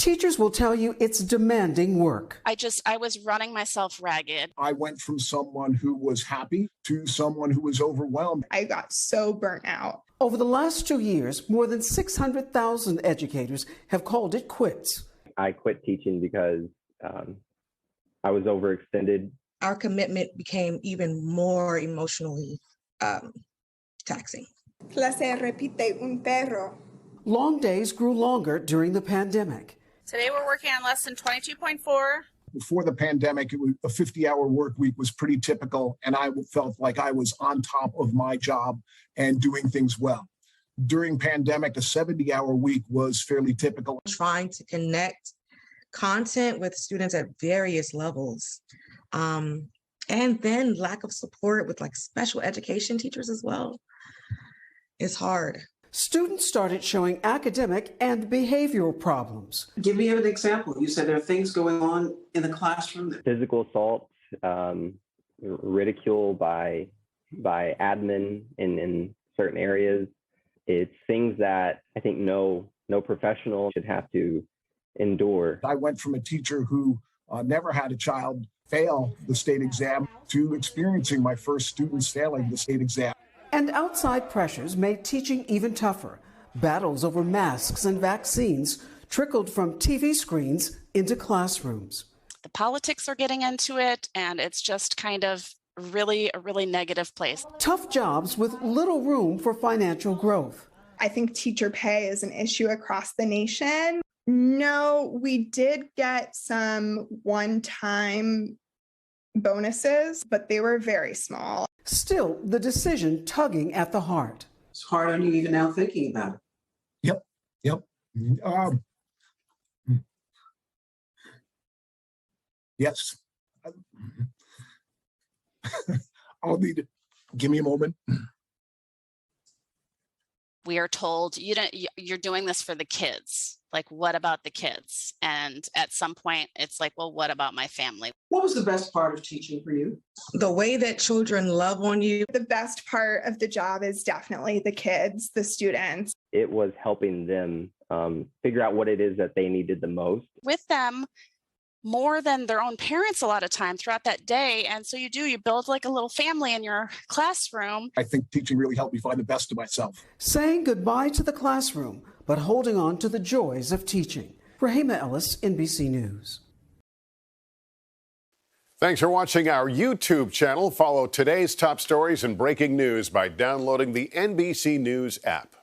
Teachers will tell you it's demanding work. I was running myself ragged. I went from someone who was happy to someone who was overwhelmed. I got so burnt out. Over the last 2 years, more than 600,000 educators have called it quits. I quit teaching because I was overextended. Our commitment became even more emotionally taxing. Clase repite un perro. Long days grew longer during the pandemic. Today we're working on lesson 22.4. Before the pandemic, a 50-hour work week was pretty typical, and I felt like I was on top of my job and doing things well. During pandemic, a 70-hour week was fairly typical. Trying to connect content with students at various levels. And then lack of support with like special education teachers as well. It's hard. Students started showing academic and behavioral problems. Give me an example. You said there are things going on in the classroom. Physical assault, ridicule by admin in certain areas. It's things that I think no professional should have to endure. I went from a teacher who never had a child fail the state exam to experiencing my first students failing the state exam. And outside pressures made teaching even tougher. Battles over masks and vaccines trickled from TV screens into classrooms. The politics are getting into it, and it's just kind of a really negative place. Tough jobs with little room for financial growth. I think teacher pay is an issue across the nation. No, we did get some one-time bonuses, but they were very small. Still, the decision tugging at the heart. It's hard on you even now thinking about it. Yep. Yes. I'll need it. Give me a moment. We are told you're doing this for the kids. Like, what about the kids? And at some point, it's like, well, what about my family? What was the best part of teaching for you? The way that children love on you. The best part of the job is definitely the kids, the students. It was helping them figure out what it is that they needed the most. With them, more than their own parents a lot of time throughout that day. And so you build like a little family in your classroom. I think teaching really helped me find the best of myself. Saying goodbye to the classroom, but holding on to the joys of teaching. Rehema Ellis, NBC News. Thanks for watching our YouTube channel. Follow today's top stories and breaking news by downloading the NBC News app.